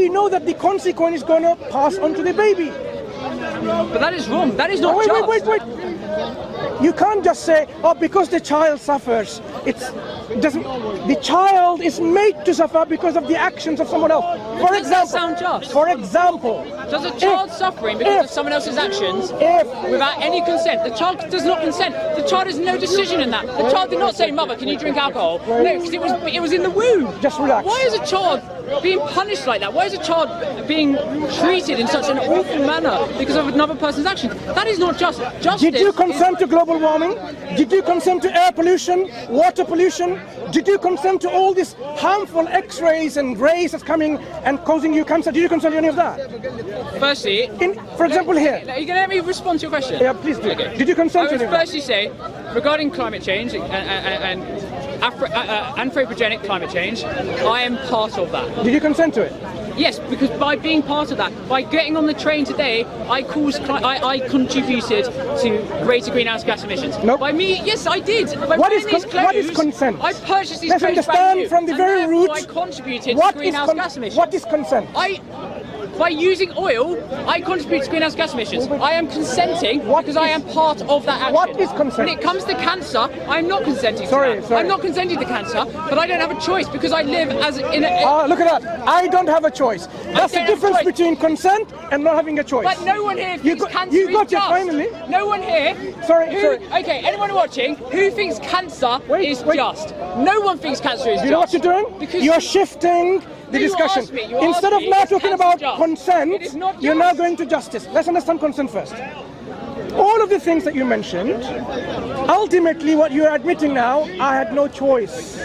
we know that the consequence is going to pass on to the baby. But that is wrong. That is not just. Wait. You can't just say, oh, because the child suffers, the child is made to suffer because of the actions of someone else. For Does that example, sound just? For example, Does a child suffering because of someone else's actions without any consent? The child does not consent. The child has no decision in that. The child did not say, "Mother, can you drink alcohol?" No, because it was in the womb. Just relax. Why is a child being punished like that? Why is a child being treated in such an awful manner because of another person's actions? That is not just. Justice. Did you consent to global warming? Did you consent to air pollution, water pollution? Did you consent to all these harmful X-rays and rays that's coming and causing you cancer? Did you consent to any of that? Firstly, for example, here. Are you going to let me respond to your question? Yeah, please do. Okay. Did you consent I to would any of that? firstly say, regarding climate change and anthropogenic climate change, I am part of that. Did you consent to it? Yes, because by being part of that, by getting on the train today, I contributed to greater greenhouse gas emissions. Nope. By me, yes, I did. By What is clothes, consent? I purchased these Let's clothes brand understand new, from the and very therefore root. I contributed to greenhouse gas emissions. What is consent? By using oil, I contribute to greenhouse gas emissions. I am consenting because I am part of that action. What is consent? When it comes to cancer, I'm not consenting to that. I'm not consenting to cancer, but I don't have a choice because I live as in a... look at that. I don't have a choice. That's the difference between consent and not having a choice. But no one here thinks cancer you got is it just. finally. No one here... Sorry. Okay, anyone watching who thinks cancer is just? No one thinks cancer is just. You know what you're doing? Because you're shifting the discussion. Instead of now talking about consent, you're now going to justice. Let's understand consent first. All of the things that you mentioned, ultimately what you're admitting now, I had no choice.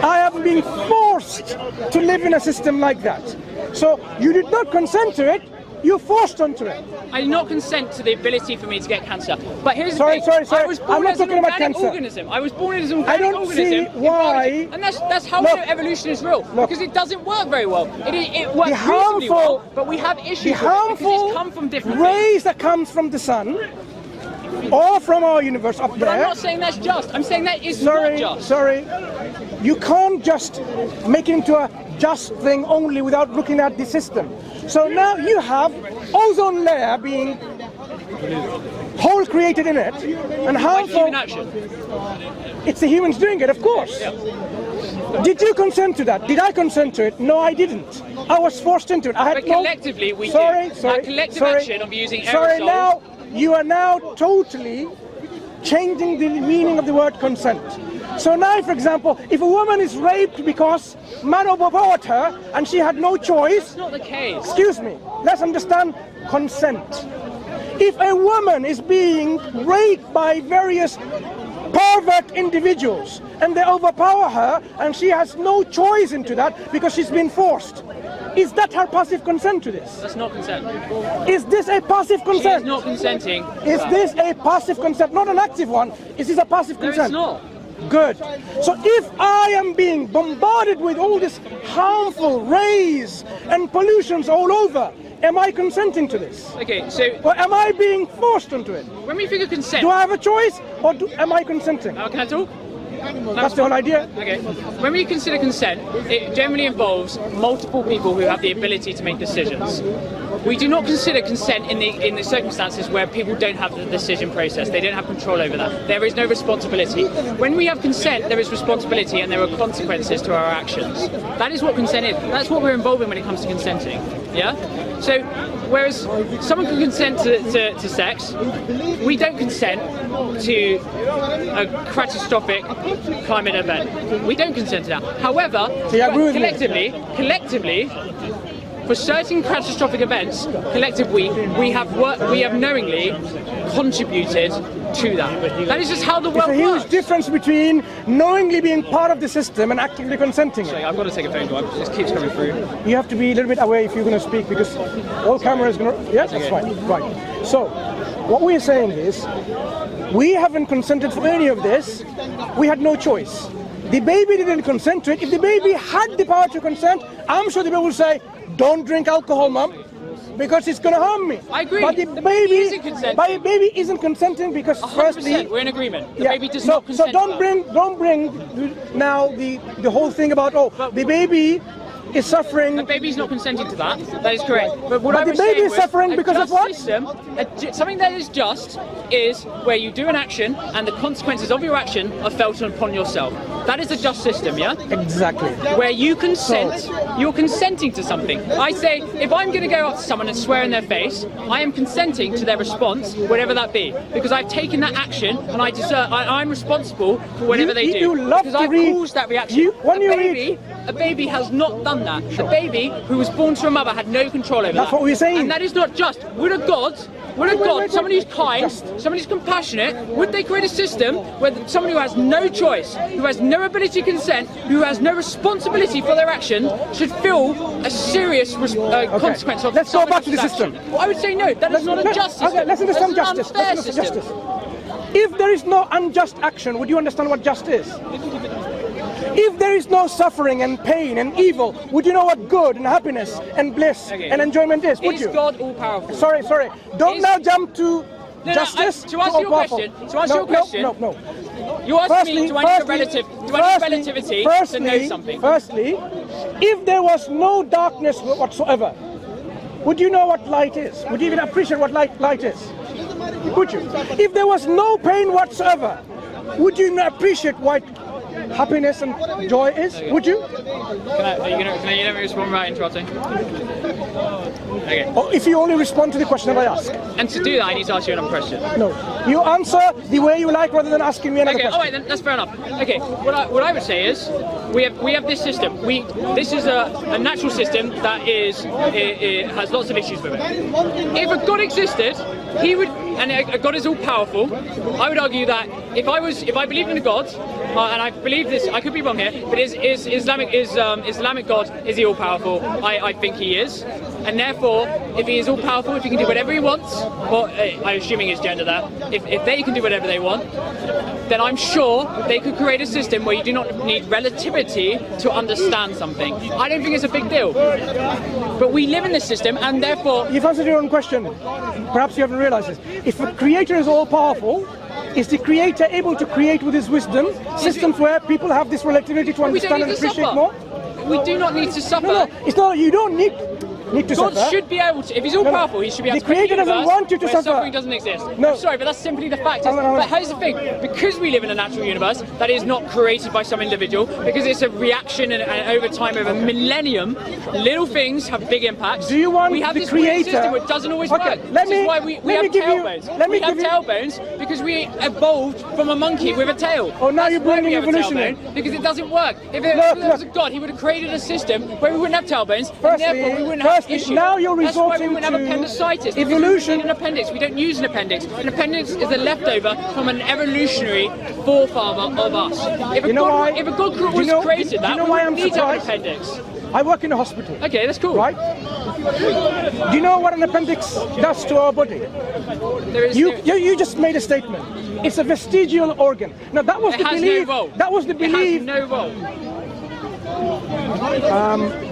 I am being forced to live in a system like that. So you did not consent to it, you forced onto it. I did not consent to the ability for me to get cancer. But here's the thing. Sorry. I was born I'm not as an talking about organic cancer. organism. I was born as an organic I don't organism. see why. And that's how I know evolution is real. Because it doesn't work very well. It works reasonably well, but we have issues with it because it's come from different rays that comes from the sun or from our universe up there. But I'm not saying that's just. I'm saying that is not just. Sorry. You can't just make it into a just thing only without looking at the system. So now you have ozone layer being hole created in it and harmful. Human action. It's the humans doing it, of course. Yeah. Did you consent to that? Did I consent to it? No, I didn't. I was forced into it. But collectively we did. That collective action of using aerosols. Sorry, now you are now totally changing the meaning of the word consent. So now, for example, if a woman is raped because man overpowered her and she had no choice... That's not the case. Excuse me, let's understand consent. If a woman is being raped by various pervert individuals and they overpower her and she has no choice into that because she's been forced, is that her passive consent to this? That's not consent. Is this a passive consent? She is not consenting. Is this a passive consent? Not an active one. Is this a passive consent? No, it's not. Good. So if I am being bombarded with all these harmful rays and pollutions all over, am I consenting to this? Okay, so... Or am I being forced into it? When we think of consent... Do I have a choice or am I consenting? Can I talk? That's the whole idea. Okay. When we consider consent, it generally involves multiple people who have the ability to make decisions. We do not consider consent in the circumstances where people don't have the decision process. They don't have control over that. There is no responsibility. When we have consent, there is responsibility and there are consequences to our actions. That is what consent is. That's what we're involved in when it comes to consenting. Yeah? So, whereas someone can consent to sex, we don't consent to a catastrophic climate event. We don't consent to that. However, collectively, for certain catastrophic events, collectively, we have knowingly contributed to that. That is just how the world works. It's a huge difference between knowingly being part of the system and actively consenting. Sorry, I've got to take a phone call. It just keeps coming through. You have to be a little bit away if you're going to speak because all cameras are going to... Yes, that's fine. Right. So, what we're saying is, we haven't consented for any of this. We had no choice. The baby didn't consent to it. If the baby had the power to consent, I'm sure the baby will say, don't drink alcohol, Mum, because it's going to harm me. I agree. But the baby isn't consenting because 100%, firstly... we're in agreement. The baby does not consent. So don't bring now the whole thing about, the baby is suffering. A baby's not consenting to that. That is correct. But what I the was baby saying is was, suffering because of what? Something that is just is where you do an action and the consequences of your action are felt upon yourself. That is a just system, yeah? Exactly. Where you consent, you're consenting to something. I say, if I'm going to go up to someone and swear in their face, I am consenting to their response, whatever that be, because I've taken that action and I'm responsible for whatever they do. You love because to I've read. caused that reaction. A baby has not done that. Sure. A baby who was born to a mother had no control over that. That's what we're saying. And that is not just. Would a God, somebody who's kind, somebody who's compassionate, would they create a system where somebody who has no choice, who has no ability to consent, who has no responsibility for their action, should feel a serious consequence of Let's go back to the system. Well, I would say no, that is not a just system. Okay, let's understand justice. Let's Justice. If there is no unjust action, would you understand what just is? If there is no suffering and pain and evil, would you know what good and happiness and bliss and enjoyment is? Would you? Is God all powerful? Sorry. Don't now jump to justice. To answer your question. No. You asked me, do I need relativity to know something? Firstly, if there was no darkness whatsoever, would you know what light is? Would you even appreciate what light is? Would you? If there was no pain whatsoever, would you even appreciate what happiness and joy is? Would you? Can you let me respond without interrupting? Okay. Or if you only respond to the question that I ask. And to do that, I need to ask you another question. No. You answer the way you like rather than asking me another question. Okay, alright then, that's fair enough. Okay, what I would say is, we have this system. This is a natural system that it has lots of issues with it. If a God existed, he would, and a God is all powerful, I would argue that if I believed in a God, and I believe this, I could be wrong here, but is Islamic God, is he all powerful? I think he is. And therefore, if he is all powerful, if he can do whatever he wants, well, I'm assuming his gender there, if they can do whatever they want, then I'm sure they could create a system where you do not need relativity to understand something. I don't think it's a big deal. But we live in this system, and therefore... You've answered your own question. Perhaps you haven't realized this. If a creator is all powerful, is the creator able to create with his wisdom systems where people have this relativity to understand and appreciate more? We do not need to suffer. No, it's not. You don't need to God suffer. should be able to. If he's all powerful, he should be able to. The creator doesn't want you to suffer. Suffering doesn't exist. No. I'm sorry, but that's simply the fact. But here's the thing: because we live in a natural universe that is not created by some individual, because it's a reaction and over time, over millennium, little things have big impacts. Do you want we have the this creator? System which doesn't always work. This is why we have tailbones. We have tailbones because we evolved from a monkey with a tail. Oh, now you're blaming evolution. Because it doesn't work. If there was a God, he would have created a system where we wouldn't have tailbones, and therefore we wouldn't have issues. Now you're resorting to appendicitis. Evolution. We need an appendix. We don't use an appendix. An appendix is a leftover from an evolutionary forefather of us. If a God was created that, we wouldn't need to have an appendix. I work in a hospital. Okay, that's cool. Right? Do you know what an appendix does to our body? You just made a statement. It's a vestigial organ. Now that was the belief. That was the belief. It has no role.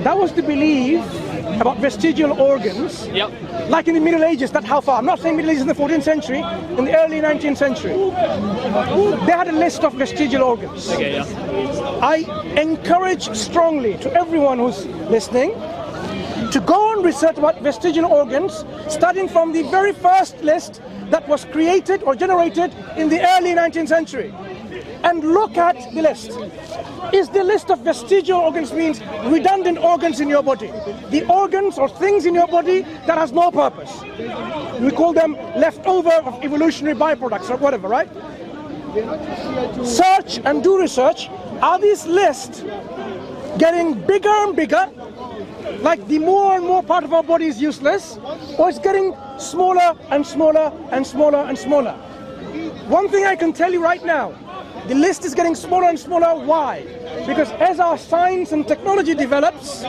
That was the belief about vestigial organs. Yep. Like in the Middle Ages, that's how far. I'm not saying Middle Ages in the 14th century, in the early 19th century. They had a list of vestigial organs. Okay, yeah. I encourage strongly to everyone who's listening to go and research about vestigial organs, starting from the very first list that was created or generated in the early 19th century. And look at the list. Is the list of vestigial organs means redundant organs in your body. The organs or things in your body that has no purpose. We call them leftover of evolutionary byproducts or whatever, right? Search and do research. Are these lists getting bigger and bigger? Like the more and more part of our body is useless? Or it's getting smaller and smaller and smaller and smaller? One thing I can tell you right now, the list is getting smaller and smaller. Why? Because as our science and technology develops,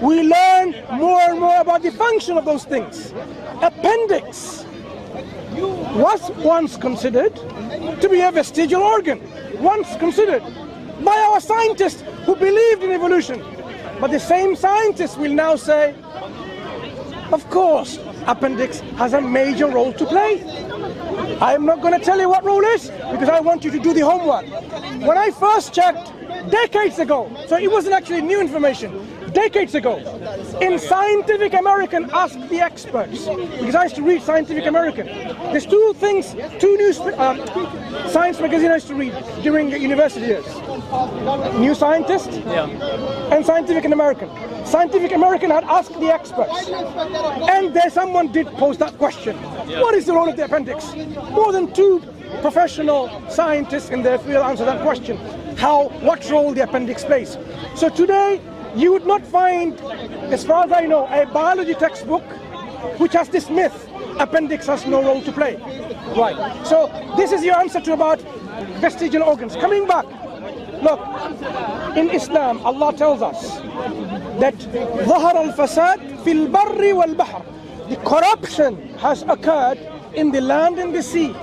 we learn more and more about the function of those things. Appendix was once considered to be a vestigial organ, once considered by our scientists who believed in evolution. But the same scientists will now say, of course, appendix has a major role to play. I'm not going to tell you what role is because I want you to do the homework. When I first checked decades ago, so it wasn't actually new information, decades ago. In Scientific American, Ask the Experts, because I used to read Scientific American. There's two news science magazines I used to read during the university years. New Scientist and Scientific American. Scientific American had Asked the Experts, and there someone did pose that question. What is the role of the appendix? More than 2 professional scientists in their field answer that question. What role the appendix plays. So today, you would not find, as far as I know, a biology textbook which has this myth, appendix has no role to play. Right, so this is your answer to about vestigial organs. Coming back, look, in Islam, Allah tells us that ظهر الفساد في البر والبحر. The corruption has occurred in the land and the sea.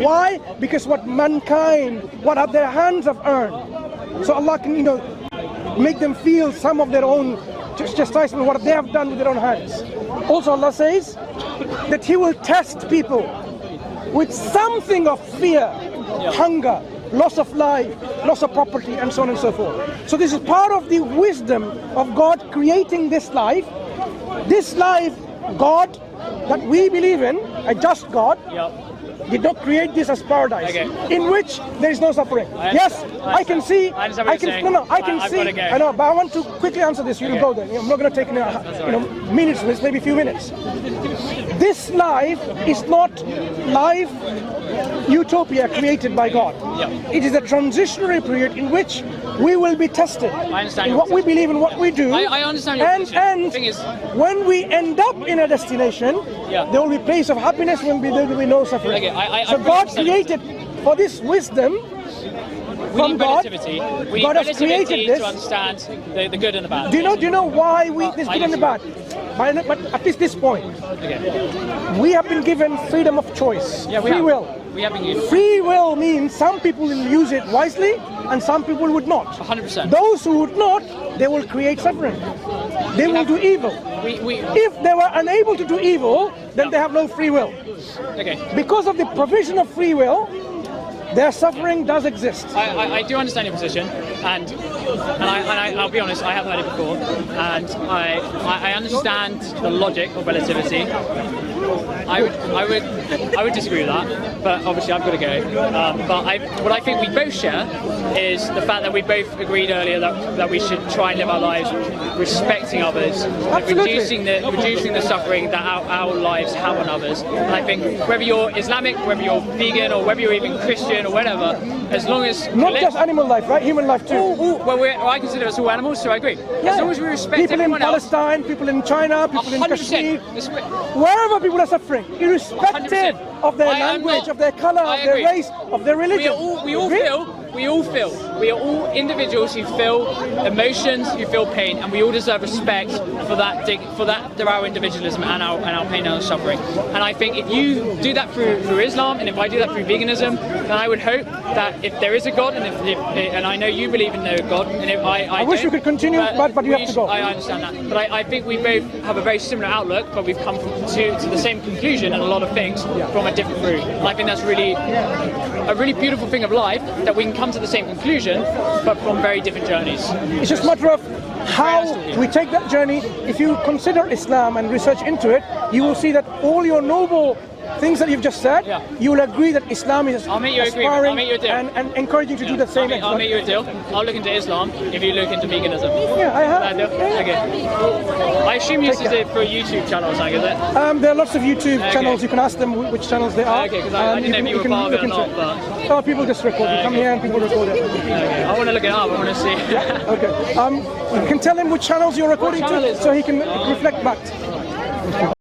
Why? Because what have their hands have earned. So Allah can, make them feel some of their own chastisement, what they have done with their own hands. Also Allah says that He will test people with something of fear, hunger, loss of life, loss of property, and so on and so forth. So this is part of the wisdom of God creating this life. This life, God that we believe in, a just God, did not create this as paradise, in which there is no suffering. I can see. I know, but I want to quickly answer this. You will go there. I'm not going to take minutes, maybe a few minutes. This life is not life utopia created by God. It is a transitionary period in which we will be tested in what we believe and what we do. I understand your position. And the thing is, when we end up in a destination, there will be a place of happiness when there will be no suffering. So God created for this wisdom from God. We God need has created this to understand the good and the bad. Do you know why this good and the bad? But at least this point, we have been given freedom of choice, free will. We have been given free will means some people will use it wisely and some people would not. 100%. Those who would not, they will create suffering. They will do evil. If they were unable to do evil, then they have no free will. Because of the provision of free will, their suffering does exist. I do understand your position, and I'll be honest, I have heard it before, and I understand the logic of relativity. I would disagree with that, but obviously I've got to go. But what I think we both share is the fact that we both agreed earlier that we should try and live our lives respecting others, reducing the suffering that our lives have on others. And I think whether you're Islamic, whether you're vegan, or whether you're even Christian or whatever, as long as not just animal life, right? Human life too. I consider us all animals, so I agree. As long as we respect people in Palestine, people in China, people in Kashmir, wherever people are suffering, irrespective of their language, of their color, of their race, of their religion. We are all individuals who feel emotions, who feel pain, and we all deserve respect for our individualism and our pain and our suffering. And I think if you do that through Islam, and if I do that through veganism, then I would hope that if there is a God, and I know you believe in no God, and if I wish we could continue, but you have to go. I understand that, but I think we both have a very similar outlook, but we've come to the same conclusion in a lot of things from a different route. And I think that's really a really beautiful thing of life, that we can come to the same conclusion, but from very different journeys. It's just a matter of how we take that journey. If you consider Islam and research into it, you will see that all your noble things that you've just said, you will agree that Islam is aspiring and encouraging to do the same. I'll make you a deal. I'll look into Islam if you look into veganism. Yeah, I have. Okay. I assume you use it for a YouTube channel or something, is it? There are lots of YouTube channels. You can ask them which channels they are. Okay, because I didn't know if you were part of it or not. But people just record. You come here and people record it. Okay. I want to look it up. I want to see. Okay. You can tell him which channels you're recording to, so he can reflect back.